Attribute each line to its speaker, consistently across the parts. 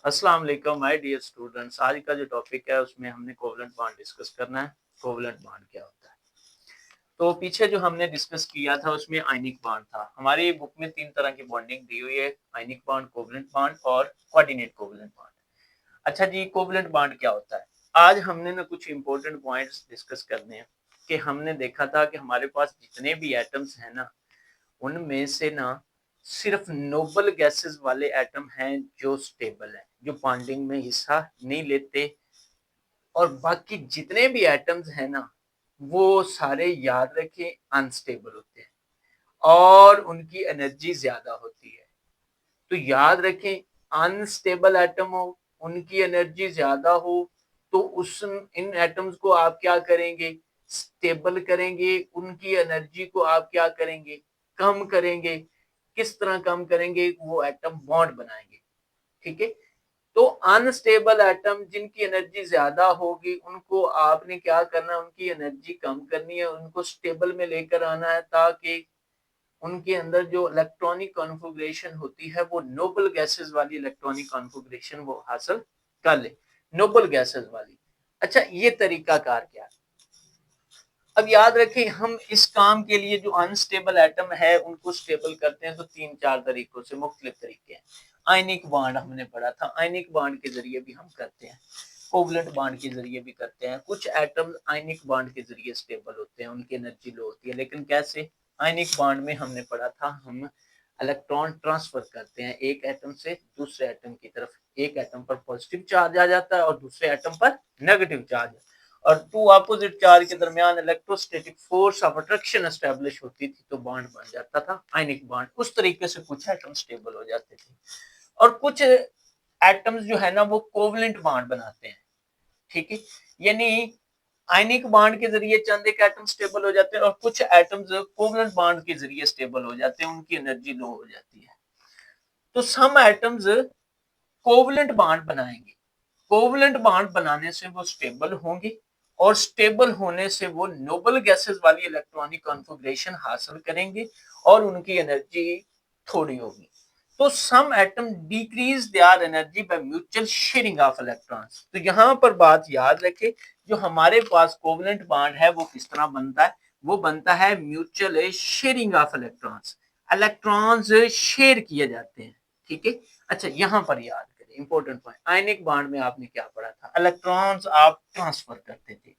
Speaker 1: अस्सलाम वालेकुम my dear students. आज का जो टॉपिक है उसमें हमने कोवलेंट बॉन्ड डिस्कस करना है। कोवलेंट बॉन्ड क्या होता है? तो पीछे जो हमने डिस्कस किया था उसमें आयनिक बॉन्ड था। हमारी बुक में 3 तरह की बॉन्डिंग दी हुई है, आयनिक बॉन्ड, कोवलेंट बॉन्ड और कोऑर्डिनेट कोवलेंट बॉन्ड। अच्छा जी, कोवलेंट बॉन्ड क्या होता है? आज हमने ना कुछ इंपॉर्टेंट पॉइंट्स डिस्कस करने हैं कि हमने देखा था कि हमारे पास जितने भी एटम्स हैं ना, उनमें से ना सिर्फ नोबल गैसेस वाले एटम हैं जो स्टेबल हैं, जो बॉन्डिंग में हिस्सा नहीं लेते, और बाकी जितने भी एटम्स हैं ना वो सारे याद रखें अनस्टेबल होते हैं और उनकी एनर्जी ज्यादा होती है। तो याद रखें, अनस्टेबल एटम हो, उनकी एनर्जी ज्यादा हो, तो उस इन एटम्स को आप क्या करेंगे? स्टेबल करेंगे। उनकी एनर्जी को आप क्या करेंगे? कम करेंगे। किस तरह कम करेंगे? वो एटम बॉन्ड बनाएंगे। ठीक है। तो अनस्टेबल एटम जिनकी एनर्जी ज्यादा होगी उनको आपने क्या करना है? उनकी एनर्जी कम करनी है, उनको स्टेबल में लेकर आना है ताकि उनके अंदर जो इलेक्ट्रॉनिक कॉन्फ़िगरेशन होती है वो नोबल गैसेस वाली इलेक्ट्रॉनिक कॉन्फ़िगरेशन वो हासिल कर ले, नोबल गैसेस वाली। अच्छा, ये तरीका कार क्या है? अब याद रखें, हम इस काम के लिए जो अनस्टेबल एटम है उनको स्टेबल करते हैं तो 3-4 तरीकों से, मुख्तलिफ तरीके हैं। आयनिक बॉन्ड हमने पढ़ा था, आयनिक बॉन्ड के जरिए भी हम करते हैं, कोवलेंट बॉन्ड के जरिए भी करते हैं। कुछ एटम आयनिक बॉन्ड के जरिए स्टेबल होते हैं, उनकी एनर्जी लो होती है, लेकिन कैसे? आयनिक बॉन्ड में हमने पढ़ा था, हम इलेक्ट्रॉन ट्रांसफर करते हैं एक एटम से दूसरे एटम की तरफ। एक एटम पर पॉजिटिव चार्ज आ जाता है और दूसरे एटम पर नेगेटिव चार्ज, और टू अपोजिट चार्ज के दरमियान electrostatic force of attraction establish होती थी तो बॉन्ड बन जाता था आयनिक बॉन्ड। उस तरीके से कुछ एटम स्टेबल हो जाते थे, और कुछ एटम्स जो है ना वो कोवलेंट बॉन्ड बनाते हैं। ठीक है, यानी आयनिक बॉन्ड के जरिए चंद एक एटम स्टेबल हो जाते हैं और कुछ एटम्स कोवलेंट बॉन्ड के जरिए स्टेबल हो जाते हैं, उनकी एनर्जी लो हो जाती है। तो सम एटम्स कोवलेंट बॉन्ड बनाएंगे, कोवलेंट बॉन्ड बनाने से वो स्टेबल होंगे और स्टेबल होने से वो नोबल गैसेस वाली इलेक्ट्रॉनिक कॉन्फ़िगरेशन हासिल करेंगे और उनकी एनर्जी थोड़ी होगी। तो some atom decrease their energy by mutual sharing of electrons. तो यहाँ पर बात याद रखें, जो हमारे पास कोवलेंट बॉन्ड है वो किस तरह बनता है? वो बनता है mutual sharing of electrons, electrons share किए जाते हैं। ठीक है। अच्छा, यहाँ पर याद करें इंपॉर्टेंट पॉइंट, आयनिक बॉन्ड में आपने क्या पढ़ा था? इलेक्ट्रॉन्स आप ट्रांसफर करते थे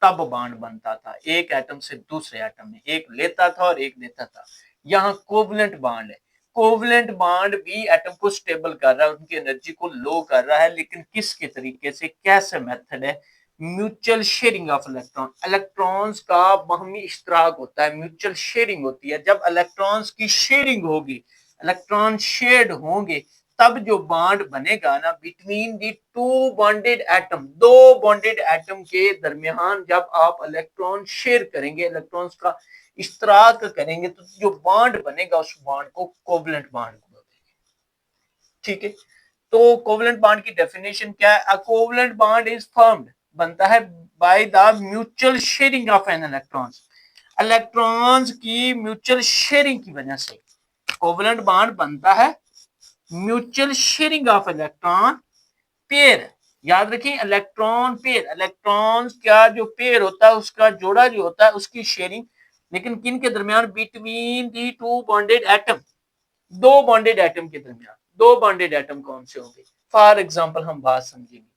Speaker 1: तब बॉन्ड बनता था एक एटम से दूसरे एटम में, एक लेता था और एक देता था। यहाँ कोवलेंट बॉन्ड है, कोवलेंट बॉन्ड भी एटम को स्टेबल कर रहा है, उनकी एनर्जी को लो कर रहा है, लेकिन किसके तरीके से, कैसे मेथड है? Mutual sharing of electron, electrons का बाहमी इश्तराक होता है, म्यूचुअल शेयरिंग होती है। जब इलेक्ट्रॉन्स की शेयरिंग होगी, इलेक्ट्रॉन शेयर्ड होंगे, तब जो बॉन्ड बनेगा ना between the two bonded atom, दो बॉन्डेड एटम के दरमियान जब आप इलेक्ट्रॉन शेयर करेंगे, इलेक्ट्रॉन्स का इश्तराक करेंगे, तो जो बॉन्ड बनेगा उस बॉन्ड को कोवलेंट बॉन्ड बोलेंगे। ठीक है। तो कोवलेंट बॉन्ड की डेफिनेशन क्या है? A covalent bond is formed, बनता है by the mutual sharing of an electrons, electrons की म्यूचुअल शेयरिंग की वजह से कोवलेंट बॉन्ड बनता है। Mutual sharing of electron pair, याद रखें, इलेक्ट्रॉन पेयर, इलेक्ट्रॉन्स का जो पेयर होता है उसका जोड़ा जो होता है उसकी शेयरिंग, लेकिन किन के दरमियान? Between the two bonded atom, दो बॉन्डेड एटम के दरमियान। दो बॉन्डेड एटम कौन से होंगे? फॉर एग्जांपल हम बात समझेंगे,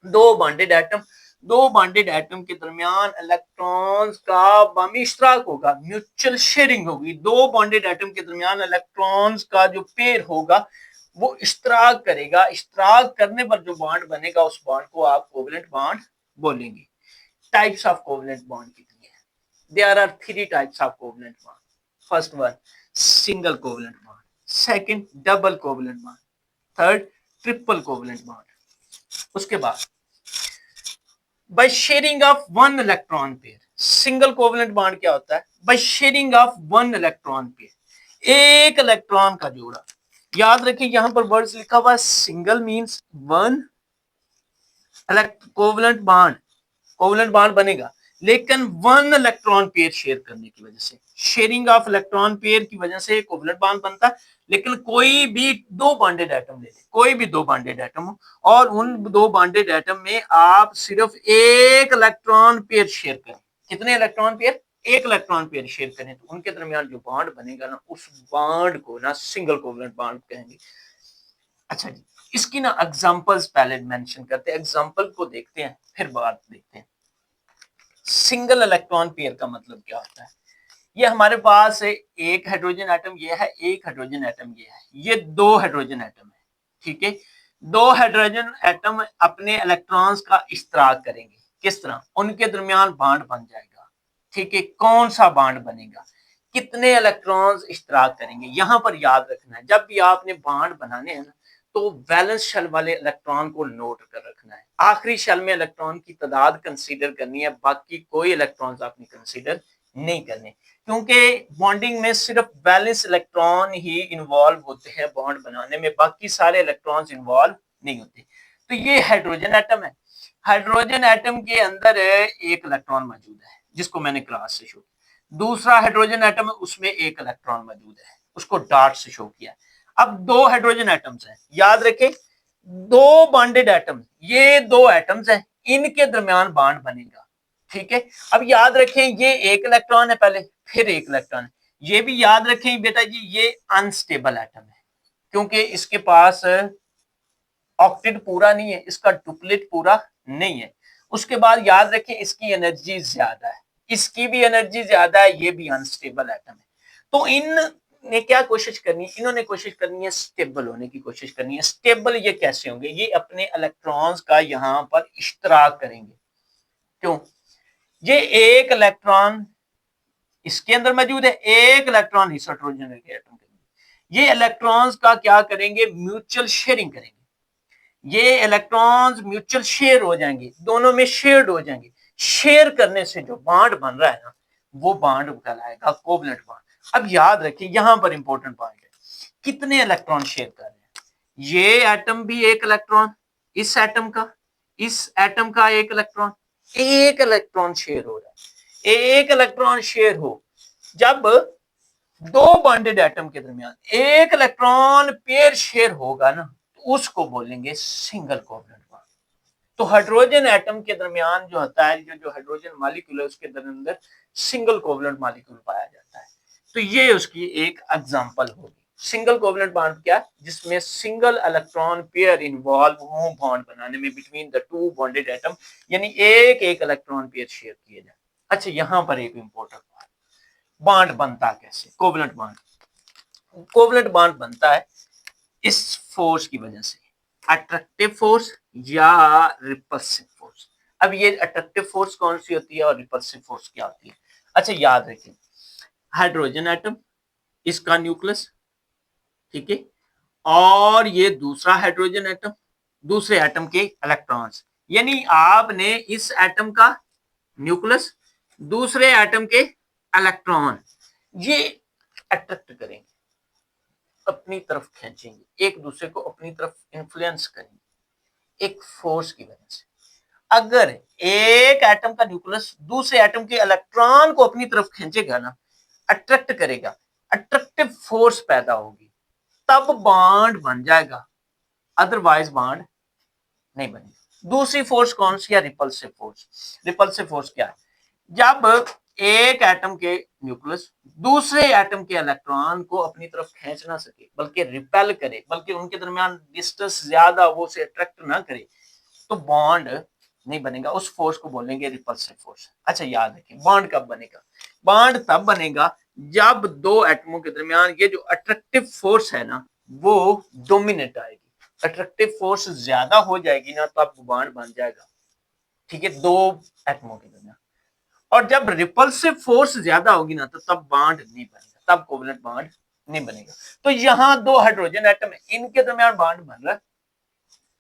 Speaker 1: दो बॉन्डेड एटम, दो बॉन्डेड एटम के दरमियान इलेक्ट्रॉन्स का बामी इश्तराक होगा, म्यूचुअल शेयरिंग होगी। दो बॉन्डेड एटम के दरमियान इलेक्ट्रॉन्स का जो पेयर होगा वो इश्तराक करेगा, इश्तराक करने पर जो बॉन्ड बनेगा उस बॉन्ड को आप कोवलेंट बॉन्ड बोलेंगे। टाइप्स ऑफ कोवलेंट बॉन्ड कितनी है? There are 3 types of covalent bond. First one, single covalent bond, second double covalent bond, third triple covalent bond. उसके बाद by sharing of one electron pair, single covalent bond क्या होता है? By sharing of one electron pair, एक electron का जोड़ा। याद रखिए, यहां पर वर्ड्स लिखा हुआ है, single means one covalent bond, covalent bond बनेगा, लेकिन 1 इलेक्ट्रॉन पेयर शेयर करने की वजह से, शेयरिंग ऑफ इलेक्ट्रॉन पेयर की वजह से कोवलेंट बॉन्ड बनता है। लेकिन कोई भी दो बॉन्डेड एटम ले लें, कोई भी दो बॉन्डेड एटम हो, और उन दो बॉन्डेड एटम में आप सिर्फ एक इलेक्ट्रॉन पेयर शेयर करें। कितने इलेक्ट्रॉन पेयर? एक इलेक्ट्रॉन पेयर शेयर करें, तो उनके दरमियान जो बॉन्ड बनेगा ना, उस बॉन्ड को ना सिंगल कोवलेंट बॉन्ड कहेंगे। अच्छा जी, इसकी ना एग्जांपल्स पहले मेंशन करते हैं, एग्जांपल को देखते हैं फिर बात देखते हैं। सिंगल इलेक्ट्रॉन पेयर का मतलब क्या होता है? ये हमारे पास है एक हाइड्रोजन एटम, ये है एक हाइड्रोजन एटम, ये है, ये दो हाइड्रोजन एटम है। ठीक है, दो हाइड्रोजन एटम अपने इलेक्ट्रॉन्स का इश्तराक करेंगे। किस तरह? उनके दरमियान बॉन्ड बन जाएगा। ठीक है, कौन सा बॉन्ड बनेगा? कितने इलेक्ट्रॉन्स इश्तराक करेंगे? यहां पर याद रखना है, जब भी आपने बॉन्ड बनाने हैं ना, तो वैलेंस शेल वाले इलेक्ट्रॉन को नोट कर रखना है। आखिरी शेल में इलेक्ट्रॉन की तादाद कंसीडर करनी है, बाकी कोई इलेक्ट्रॉन्स आपने कंसीडर नहीं करने, क्योंकि बॉन्डिंग में सिर्फ वैलेंस इलेक्ट्रॉन ही इन्वॉल्व होते हैं बॉन्ड बनाने में, बाकी सारे इलेक्ट्रॉन्स इन्वॉल्व नहीं होते। तो ये हाइड्रोजन एटम है, हाइड्रोजन एटम के अंदर एक इलेक्ट्रॉन मौजूद है जिसको मैंने क्रॉस से शो किया। दूसरा हाइड्रोजन एटम है, उसमें एक इलेक्ट्रॉन मौजूद है, उसको डॉट से शो किया। अब दो हाइड्रोजन एटम्स हैं, याद रखें, दो बॉन्डेड एटम, ये दो एटम्स हैं, इनके दरमियान बॉन्ड बनेगा। ठीक है, अब याद रखें ये एक इलेक्ट्रॉन है पहले, फिर एक इलेक्ट्रॉन है। ये भी याद रखें बेटा जी, ये अनस्टेबल एटम है, क्योंकि इसके पास ऑक्टेट पूरा नहीं है, इसका डुप्लेट पूरा नहीं है। उसके बाद याद रखें इसकी एनर्जी ज्यादा है, इसकी भी एनर्जी ज्यादा है, ये भी अनस्टेबल एटम है। तो इन ने क्या कोशिश करनी है? इन्होंने कोशिश करनी है स्टेबल होने की कोशिश करनी है। स्टेबल ये कैसे होंगे? ये अपने इलेक्ट्रॉन्स का यहां पर इश्तराक करेंगे। क्यों? ये एक इलेक्ट्रॉन इसके अंदर मौजूद है, एक इलेक्ट्रॉन इस हाइड्रोजन के एटम के अंदर। ये इलेक्ट्रॉन्स का क्या करेंगे? म्यूचुअल शेयरिंग करेंगे। ये इलेक्ट्रॉन्स म्यूचुअल शेयर हो जाएंगे, दोनों में शेयर्ड हो जाएंगे। शेयर करने से जो बॉन्ड बन रहा है ना, वो बॉन्ड कहलाएगा कोवलेंट बॉन्ड। अब याद रखिए, यहां पर इंपॉर्टेंट पॉइंट है, कितने इलेक्ट्रॉन शेयर कर रहे हैं? ये एटम भी एक इलेक्ट्रॉन, इस एटम का, इस एटम का एक इलेक्ट्रॉन, एक इलेक्ट्रॉन शेयर हो रहा है। एक इलेक्ट्रॉन शेयर हो, जब दो बॉन्डेड एटम के दरमियान एक इलेक्ट्रॉन पेयर शेयर होगा ना, तो उसको बोलेंगे सिंगल कोवलेंट बॉन्ड। तो हाइड्रोजन एटम के दरमियान जो होता है, जो हाइड्रोजन मॉलिक्यूल है, उसके अंदर सिंगल कोवलेंट मॉलिक्यूल पाया जाता है। तो ये उसकी एक एग्जांपल होगी। सिंगल कोवलेंट बॉन्ड क्या? जिसमें सिंगल इलेक्ट्रॉन पेयर इन्वॉल्व हो बॉन्ड बनाने में between the two bonded atom, यानी एक एक इलेक्ट्रॉन पेयर शेयर किए जाए। अच्छा, यहां पर एक इंपॉर्टेंट बात, बॉन्ड बनता कैसे? कोवलेंट बॉन्ड, कोवलेंट बॉन्ड बनता है इस फोर्स की वजह से, अट्रैक्टिव फोर्स या रिपल्सिव फोर्स। अब ये अट्रैक्टिव फोर्स कौन सी होती है और रिपल्सिव फोर्स क्या होती है? अच्छा, याद रखिए, हाइड्रोजन एटम, इसका न्यूक्लियस, ठीक है, और ये दूसरा हाइड्रोजन एटम, दूसरे एटम के इलेक्ट्रॉन्स, यानी आपने इस एटम का न्यूक्लियस, दूसरे एटम के इलेक्ट्रॉन, ये अट्रैक्ट करेंगे, अपनी तरफ खींचेंगे, एक दूसरे को अपनी तरफ इन्फ्लुएंस करेंगे एक फोर्स की वजह से। अगर एक एटम का न्यूक्लियस दूसरे एटम के इलेक्ट्रॉन को अपनी तरफ खींचेगा ना, अट्रैक्ट करेगा, अट्रैक्टिव फोर्स पैदा होगी, तब बॉन्ड बन जाएगा, अदरवाइज बॉन्ड नहीं बनेगा। दूसरी फोर्स कौन सी है? Repulsive force. रिपल्सिव फोर्स क्या है? जब एक एटम के न्यूक्लियस दूसरे एटम के इलेक्ट्रॉन को अपनी तरफ खींच ना सके, बल्कि रिपेल करे, बल्कि उनके दरमियान डिस्टेंस ज्यादा, वो उसे अट्रैक्ट ना करे, तो बॉन्ड नहीं बनेगा। उस फोर्स को बोलेंगे रिपल्सिव फोर्स। अच्छा, याद रखिए, बॉन्ड कब बनेगा? बॉन्ड तब बनेगा जब दो एटमों के दरमियान ये जो अट्रैक्टिव फोर्स है ना, वो डोमिनेट आएगी, अट्रैक्टिव फोर्स ज्यादा हो जाएगी ना, तब बॉन्ड बन जाएगा। ठीक है, दो एटमों के दरमियान। और जब रिपल्सिव फोर्स ज्यादा होगी ना, तो तब बॉन्ड नहीं बनेगा, तब कोवलेंट बॉन्ड नहीं बनेगा। तो यहां दो हाइड्रोजन एटम है, इनके दरमियान बॉन्ड बन रहा है,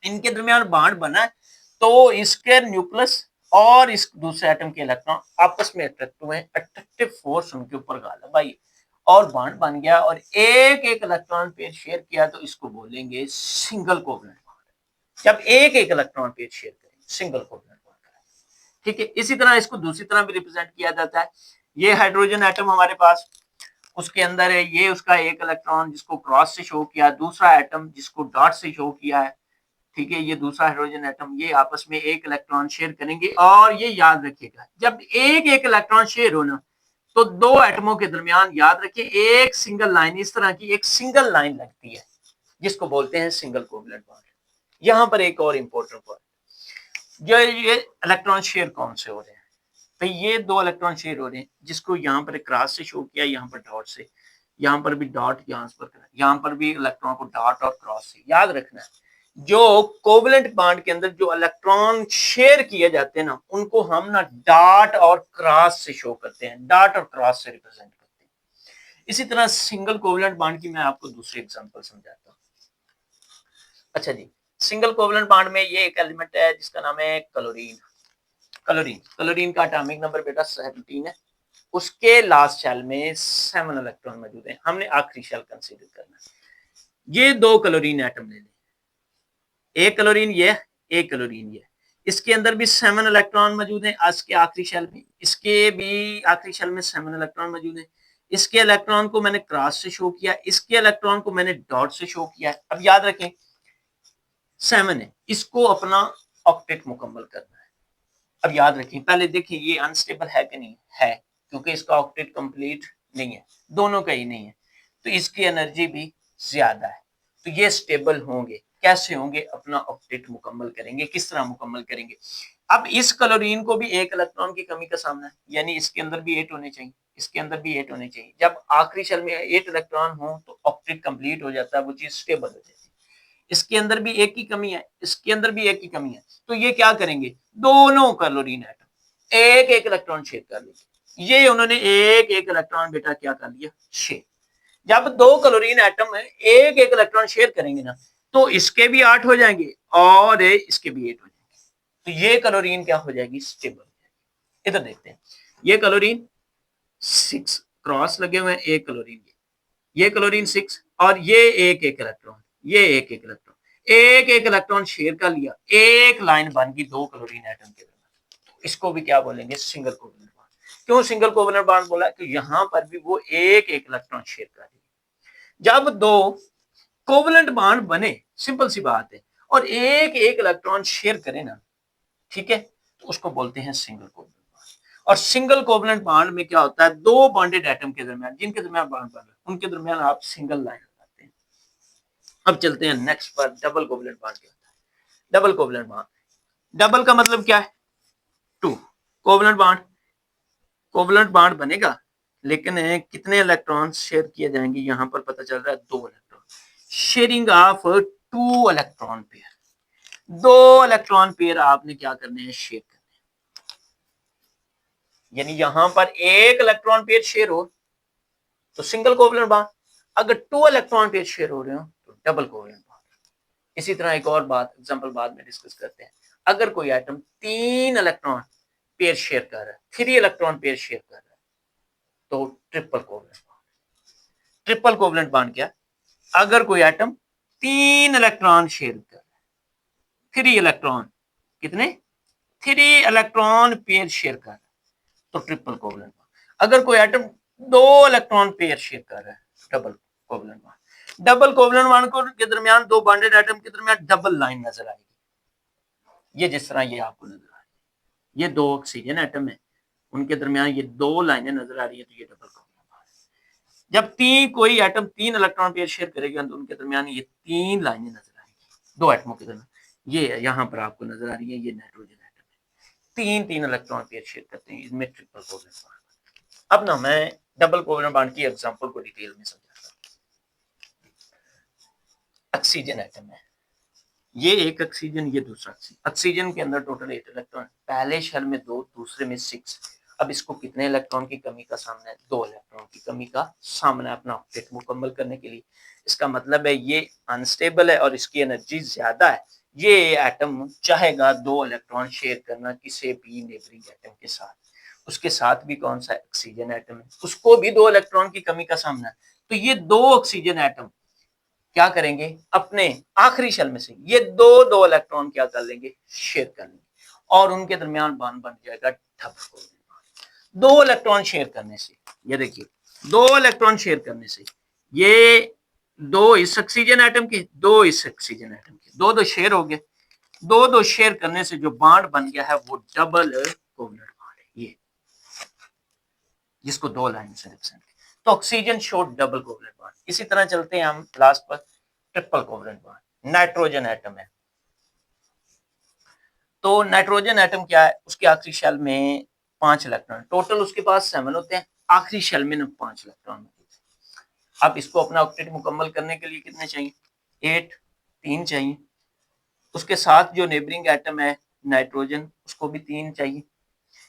Speaker 1: इनके दरमियान बॉन्ड बना है, तो इसके न्यूक्लियस और इस दूसरे एटम के इलेक्ट्रॉन आपस में अट्रैक्ट हुए, अट्रैक्टिव फोर्स उनके ऊपर गालिब आई और बॉन्ड बन गया, और एक एक इलेक्ट्रॉन पेयर शेयर किया, तो इसको बोलेंगे सिंगल कोवलेंट बॉन्ड। जब एक एक इलेक्ट्रॉन पेयर शेयर करेंगे, सिंगल कोवलेंट बॉन्ड। ठीक है, इसी तरह इसको दूसरी तरह भी रिप्रेजेंट किया जाता है। ये हाइड्रोजन एटम हमारे पास, उसके अंदर है ये उसका एक इलेक्ट्रॉन जिसको क्रॉस से शो किया, दूसरा एटम जिसको डॉट से शो किया है। ठीक है, ये दूसरा हाइड्रोजन एटम, ये आपस में एक इलेक्ट्रॉन शेयर करेंगे। और ये याद रखिएगा, जब एक एक इलेक्ट्रॉन शेयर हो ना, तो दो एटमों के दरमियान याद रखिए एक सिंगल लाइन, इस तरह की एक सिंगल लाइन लगती है जिसको बोलते हैं सिंगल कोवलेंट बॉन्ड। यहां पर एक और इंपॉर्टेंट पॉइंट, जो ये इलेक्ट्रॉन शेयर कौन से हो रहे हैं, तो ये दो इलेक्ट्रॉन शेयर हो रहे हैं जिसको यहाँ पर क्रॉस से शो किया, यहाँ पर डॉट से, यहाँ पर भी डॉट, यहाँ पर भी इलेक्ट्रॉन को डॉट और क्रॉस से। याद रखना है, जो कोवलेंट बॉन्ड के अंदर जो इलेक्ट्रॉन शेयर किए जाते हैं ना, उनको हम ना डॉट और क्रॉस से शो करते हैं, डॉट और क्रॉस से रिप्रेजेंट करते हैं। इसी तरह सिंगल कोवलेंट बॉन्ड की मैं आपको दूसरी एग्जांपल समझाता हूँ। अच्छा जी, सिंगल कोवलेंट बॉन्ड में ये एक एलिमेंट है जिसका नाम है क्लोरीन। क्लोरीन का एटॉमिक नंबर बेटा 17 है। उसके लास्ट शेल में 7 इलेक्ट्रॉन मौजूद हैं। हमने आखिरी शेल कंसीडर करना है। ये दो क्लोरीन एटम ले लें, एक क्लोरीन ये, एक क्लोरीन ये, इसके अंदर भी 7 इलेक्ट्रॉन मौजूद हैं। आज के आखिरी शेल में, इसके भी आखिरी शेल में 7 इलेक्ट्रॉन मौजूद हैं। इसके इलेक्ट्रॉन को मैंने क्रॉस से शो किया, इसके इलेक्ट्रॉन को मैंने डॉट से शो किया। अब याद रखें 7 है, इसको अपना ऑक्टेट मुकम्मल करना है। अब याद रखें, पहले देखिए ये अनस्टेबल है कि नहीं है, क्योंकि इसका ऑक्टेट कंप्लीट नहीं है, दोनों का ही नहीं है, तो इसकी एनर्जी भी ज्यादा है। तो ये स्टेबल होंगे, कैसे होंगे, अपना ऑक्टेट मुकम्मल करेंगे। किस तरह मुकम्मल करेंगे, अब इस क्लोरीन को भी एक इलेक्ट्रॉन की कमी का सामना है, यानी इसके अंदर भी 8 होने चाहिए, इसके अंदर भी 8 होने चाहिए। जब आखिरी शेल में 8 इलेक्ट्रॉन हो तो ऑक्टेट कंप्लीट हो जाता है, वो चीज स्टेबल हो जाती है। इसके अंदर भी एक की कमी है, इसके अंदर भी एक की कमी है, तो ये क्या करेंगे, दोनों क्लोरीन एटम एक एक इलेक्ट्रॉन शेयर कर लेंगे। ये उन्होंने एक एक इलेक्ट्रॉन बेटा क्या कर लिया, शेयर। जब दो क्लोरीन एटम एक एक इलेक्ट्रॉन शेयर करेंगे ना, तो इसके भी 8 हो जाएंगे और इसके भी 8 हो जाएंगे। तो ये क्लोरीन क्या हो जाएगी, स्टेबल हो जाएगी। इधर देखते हैं, ये क्लोरीन 6 क्रॉस लगे हुए हैं, एक क्लोरीन, ये क्लोरीन 6 और ये एक एक इलेक्ट्रॉन, ये एक एक इलेक्ट्रॉन, एक एक इलेक्ट्रॉन शेयर कर लिया, एक लाइन बन गई दो क्लोरीन एटम के दरमियान। इसको भी क्या बोलेंगे, सिंगल कोवलेंट बॉन्ड। क्यों सिंगल कोवलेंट बॉन्ड बोला, कि यहां पर भी वो एक एक इलेक्ट्रॉन शेयर कर रही। जब दो कोवलेंट बॉन्ड बने, सिंपल सी बात है, और एक एक इलेक्ट्रॉन शेयर करें ना, ठीक है, तो उसको बोलते हैं सिंगल कोवलेंट बॉन्ड। और सिंगल कोवलेंट बॉन्ड में क्या होता है, दो बॉन्डेड एटम के दरमियान, जिनके दरमियान बॉन्ड बन रहा है, उनके दरमियान आप सिंगल लाइन लगाते हैं। अब चलते हैं नेक्स्ट पर, डबल कोवलेंट बॉन्ड क्या होता है। डबल कोवलेंट बॉन्ड, डबल का मतलब क्या है, 2 कोवलेंट बॉन्ड, कोवलेंट बॉन्ड बनेगा, लेकिन कितने इलेक्ट्रॉन शेयर किए जाएंगे, यहां पर पता चल रहा है 2 electron, sharing of 2 electron pair. 2 electron pair आपने क्या करने हैं, शेयर करने हैं। यानी यहां पर एक इलेक्ट्रॉन पेयर शेयर हो तो सिंगल कोवलेंट बॉन्ड, अगर 2 इलेक्ट्रॉन पेयर शेयर हो रहे हो तो डबल कोवलेंट बॉन्ड। इसी तरह एक और बात, एग्जांपल बाद में डिस्कस करते हैं। अगर कोई एटम 3 इलेक्ट्रॉन पेयर शेयर कर रहा है, 3 इलेक्ट्रॉन पेयर शेयर कर रहा है, तो triple covalent bond. Triple covalent bond क्या, अगर कोई एटम 3 इलेक्ट्रॉन शेयर कर रहा है, 3 इलेक्ट्रॉन, कितने, 3 इलेक्ट्रॉन पेयर शेयर कर रहा है, तो ट्रिपल कोवलेंट बॉन्ड। अगर कोई एटम 2 इलेक्ट्रॉन पेयर शेयर कर रहा है, double covalent bond. Double covalent bond के दरमियान दो बॉन्डेड एटम के दरमियान डबल लाइन नजर आएगी। ये जिस तरह ये आपको नजर आ रही है, ये दो ऑक्सीजन एटम है, उनके दरमियान ये दो लाइनें नजर आ रही है, तो ये डबल कोवलेंट बॉन्ड है। जब कोई एटम 3 इलेक्ट्रॉन पेयर शेयर करेगा तो उनके दरमियान ये 3 लाइनें नजर आएंगी, दो एटमों के दरमियान। ये यहाँ पर आपको नजर आ रही है, ये नाइट्रोजन एटम है, 3 इलेक्ट्रॉन पेयर शेयर करते हैं, इसमें ट्रिपल कोवलेंट बॉन्ड। अब ना मैं डबल कोवलेंट बॉन्ड की एग्जांपल को डिटेल में समझाता हूं। ऑक्सीजन एटम है, ये एक ऑक्सीजन, ये दूसरा ऑक्सीजन। ऑक्सीजन के अंदर टोटल 8 इलेक्ट्रॉन, पहले शेल में 2, दूसरे में 6। अब इसको कितने इलेक्ट्रॉन की कमी का सामना है, 2 इलेक्ट्रॉन की कमी का सामना है अपना ऑक्टेट मुकम्मल करने के लिए। इसका मतलब है ये अनस्टेबल है और इसकी एनर्जी ज्यादा है। ये एटम चाहेगा 2 इलेक्ट्रॉन शेयर करना किसी भी नेबरिंग एटम के साथ, उसके साथ भी कौन सा ऑक्सीजन एटम है, उसको भी 2 इलेक्ट्रॉन की कमी का सामना है। तो ये 2 ऑक्सीजन एटम क्या करेंगे, अपने आखिरी शेल में से ये दो इलेक्ट्रॉन क्या कर लेंगे, शेयर कर लेंगे। और उनके दरमियान बॉन्ड बन जाएगा double covalent bond. 2 electron share करने से, ये देखिए 2 इलेक्ट्रॉन शेयर करने से, ये 2 इस ऑक्सीजन एटम के, 2 इस ऑक्सीजन एटम के, 2 शेयर हो गए। 2 शेयर करने से जो बॉन्ड बन गया है वो डबल कोवलेंट बॉन्ड है, ये जिसको 2 लाइन से रिप्रेजेंट। तो oxygen show double covalent bond. इसी तरह चलते हैं हम लास्ट पर, triple covalent bond. Nitrogen atom है, तो नाइट्रोजन एटम क्या है, उसके आखिरी शेल में 5 इलेक्ट्रॉन, टोटल उसके पास 7 होते हैं, आखिरी शेल में 5 इलेक्ट्रॉन होते हैं। अब इसको अपना ऑक्टेट मुकम्मल करने के लिए कितने चाहिए, 8, 3 चाहिए। उसके साथ जो नेबरिंग एटम है नाइट्रोजन, उसको भी 3 चाहिए।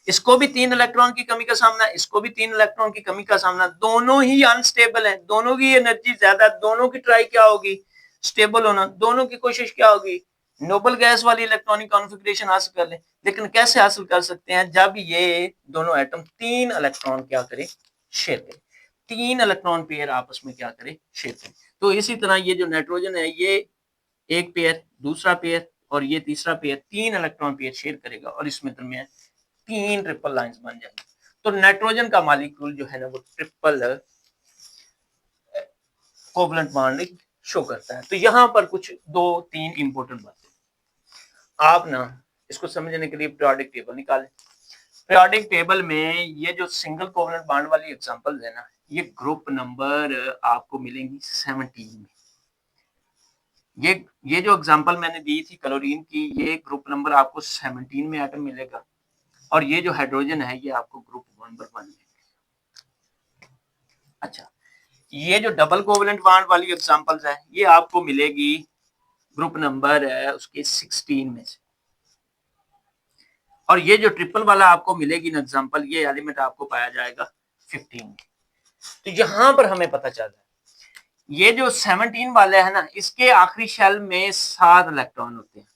Speaker 1: इसको भी 3 इलेक्ट्रॉन की कमी का सामना, इसको भी 3 इलेक्ट्रॉन की कमी का सामना। दोनों ही अनस्टेबल है, दोनों की एनर्जी ज्यादा, दोनों की ट्राई क्या होगी, स्टेबल होना। दोनों की कोशिश क्या होगी, नोबल गैस वाली इलेक्ट्रॉनिक कॉन्फ़िगरेशन हासिल कर ले। लेकिन कैसे हासिल कर सकते हैं, जब ये दोनों एटम 3 इलेक्ट्रॉन क्या करें, शेयर करें। 3 इलेक्ट्रॉन पेयर आपस में क्या करें, शेयर करें। तो इसी तरह ये जो नाइट्रोजन है, ये एक पेयर, दूसरा पेयर और ये तीसरा पेयर, 3 इलेक्ट्रॉन पेयर शेयर करेगा और इसमें दरमियान 3 ट्रिपल लाइंस बन जाएंगी। तो नाइट्रोजन का मॉलिक्यूल जो है ना वो ट्रिपल कोवलेंट बॉन्ड शो करता है। तो यहां पर कुछ 2-3 इंपॉर्टेंट बातें आप ना इसको समझने के लिए पीरियोडिक टेबल निकालें। पीरियोडिक टेबल में ये जो सिंगल कोवलेंट बॉन्ड वाली एग्जांपल है ना, ये ग्रुप नंबर आपको मिलेंगी 17 में। ये जो एग्जांपल मैंने दी थी क्लोरीन की, ये ग्रुप नंबर आपको 17 में एटम मिलेगा, और ये जो हाइड्रोजन है ये आपको ग्रुप नंबर 1 में। अच्छा, ये जो डबल कोवलेंट बॉन्ड वाली एग्जांपल्स है ये आपको मिलेगी ग्रुप नंबर उसके 16 में से, और ये जो ट्रिपल वाला आपको मिलेगी ना एग्जांपल, ये एलिमेंट आपको पाया जाएगा 15 में। तो यहां पर हमें पता चल रहा है ये जो 17 वाले है ना, इसके आखिरी शेल में 7 इलेक्ट्रॉन होते हैं,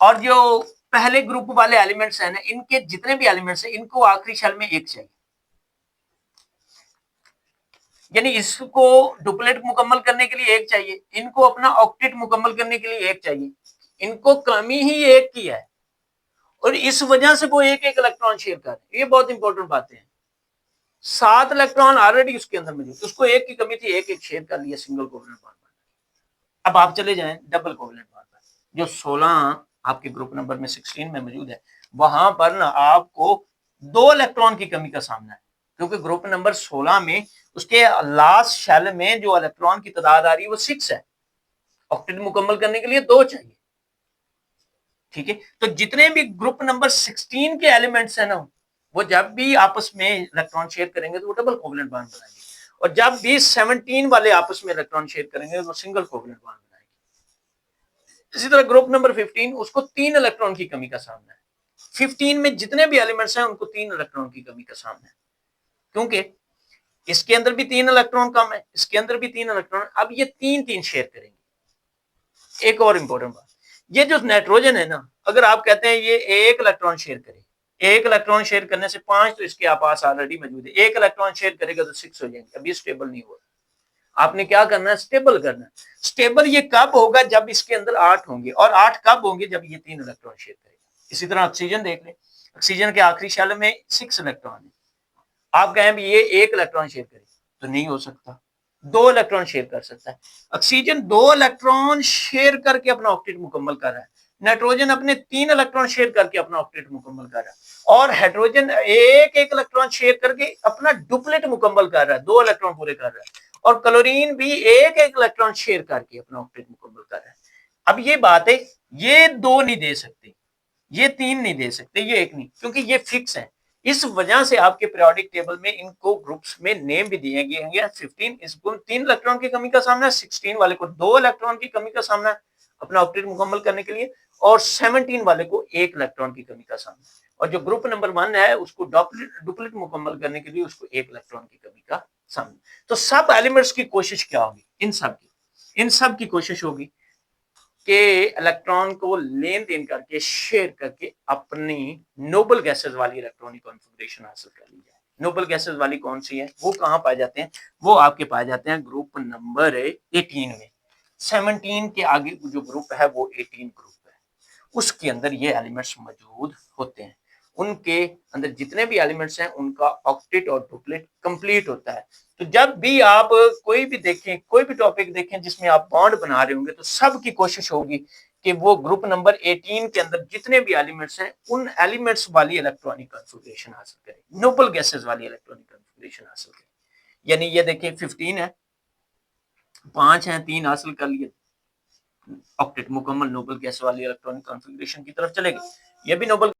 Speaker 1: और जो पहले ग्रुप वाले एलिमेंट्स हैं ना, इनके जितने भी एलिमेंट्स हैं इनको आखिरी शेल में 1 चाहिए। यानी इसको डुप्लेट मुकम्मल करने के लिए 1 चाहिए, इनको अपना ऑक्टेट मुकम्मल करने के लिए 1 चाहिए। इनको कमी ही 1 की है, और इस वजह से वो 1-1 इलेक्ट्रॉन शेयर कर रहे हैं। ये बहुत इंपॉर्टेंट बातें हैं। 7 इलेक्ट्रॉन ऑलरेडी उसके अंदर मौजूद, उसको 1 की कमी थी, 1-1 शेयर कर लिया सिंगल कोवलेंट बॉन्ड पर। अब आप चले जाएं डबल कोवलेंट बॉन्ड पर, जो 16 आपके ग्रुप नंबर में 16 में मौजूद है, वहां पर ना आपको 2 इलेक्ट्रॉन की कमी का सामना है, क्योंकि ग्रुप नंबर 16 में उसके लास्ट शेल में जो इलेक्ट्रॉन की तादाद आ रही है वो 6 है। ऑक्टेट मुकम्मल करने के लिए 2 चाहिए, ठीक है। तो जितने भी ग्रुप नंबर 16 के एलिमेंट्स है ना, वो जब भी आपस में इलेक्ट्रॉन शेयर करेंगे तो वो डबल कोवलेंट बॉन्ड बनाएंगे, और जब भी 17 वाले आपस में इलेक्ट्रॉन शेयर करेंगे तो वो सिंगल कोवलेंट बॉन्ड बनाएंगे। इसी तरह ग्रुप नंबर 15, उसको 3 इलेक्ट्रॉन की कमी का सामना है। 15 में जितने भी एलिमेंट्स हैं उनको 3 इलेक्ट्रॉन की कमी का सामना है, क्योंकि इसके अंदर भी 3 इलेक्ट्रॉन कम है, इसके अंदर भी 3 इलेक्ट्रॉन। अब ये 3-3 शेयर करेंगे। एक और इंपॉर्टेंट बात, ये जो नाइट्रोजन है ना, अगर आप कहते हैं ये 1 इलेक्ट्रॉन शेयर करे, 1 इलेक्ट्रॉन शेयर करने से 5 तो इसके पास ऑलरेडी मौजूद है, 1 इलेक्ट्रॉन शेयर करेगा तो 6 हो जाएंगे। अभी स्टेबल नहीं हुआ, आपने क्या करना है, स्टेबल करना है। स्टेबल ये कब होगा, जब इसके अंदर 8 होंगे, और 8 कब होंगे, जब ये 3 इलेक्ट्रॉन शेयर करेगा। इसी तरह ऑक्सीजन देख लें, ऑक्सीजन के आखिरी शेल में 6 इलेक्ट्रॉन है। आप कहें भी ये 1 इलेक्ट्रॉन शेयर करे तो नहीं हो सकता, 2 इलेक्ट्रॉन शेयर कर सकता है। ऑक्सीजन 2 इलेक्ट्रॉन शेयर करके अपना ऑक्टेट मुकम्मल कर रहा है, नाइट्रोजन अपने 3 इलेक्ट्रॉन शेयर करके अपना ऑक्टेट मुकम्मल कर रहा है, और हाइड्रोजन 1-1 इलेक्ट्रॉन शेयर करके अपना डुप्लेट मुकम्मल कर रहा है, 2 इलेक्ट्रॉन पूरे कर रहा है, और क्लोरीन भी 1-1 इलेक्ट्रॉन शेयर करके अपना ऑक्टेट मुकम्मल कर रहा है। अब ये बात है, ये 2 नहीं दे सकते, ये 3 नहीं दे सकते, ये 1 नहीं, क्योंकि ये फिक्स है। इस वजह से आपके पीरियोडिक टेबल में इनको ग्रुप्स में नेम भी दिए गए हैं। 15 इसको 3 इलेक्ट्रॉन की कमी का सामना है, 16 वाले को 2 इलेक्ट्रॉन की कमी का सामना है अपना ऑक्टेट मुकम्मल करने के लिए, और 17 वाले को 1 इलेक्ट्रॉन की कमी का सामना है, और जो ग्रुप नंबर 1 है उसको डुप्लेट मुकम्मल करने के लिए उसको 1 इलेक्ट्रॉन की कमी का सामना। तो सब एलिमेंट्स की कोशिश क्या होगी, इन सब की कोशिश होगी कि इलेक्ट्रॉन को लेन देन करके शेयर करके अपनी नोबल गैसेस वाली इलेक्ट्रॉनिक कॉन्फ़िगरेशन हासिल कर ली जाए। नोबल गैसेस वाली कौन सी है, वो कहां पाए जाते हैं, वो आपके पाए जाते हैं ग्रुप नंबर 18 में। 17 के आगे जो ग्रुप है वो 18 ग्रुप है, उसके अंदर ये एलिमेंट्स मौजूद होते हैं। उनके अंदर जितने भी एलिमेंट्स हैं उनका ऑक्टेट और डुप्लेट कंप्लीट होता है। तो जब भी आप कोई भी देखें, कोई भी टॉपिक देखें जिसमें आप बॉन्ड बना रहे होंगे, तो सबकी कोशिश होगी कि वो ग्रुप नंबर 18 के अंदर जितने भी एलिमेंट्स हैं उन एलिमेंट्स वाली इलेक्ट्रॉनिक कॉन्फ़िगरेशन हासिल करें, नोबल गैसेस वाली इलेक्ट्रॉनिक कॉन्फ़िगरेशन हासिल करें। यानी ये देखिए 15 है, 5 हैं, 3 हासिल कर लिए, ऑक्टेट मुकम्मल नोबल गैस वाली इलेक्ट्रॉनिक कॉन्फ़िगरेशन की तरफ चले गए। ये भी नोबल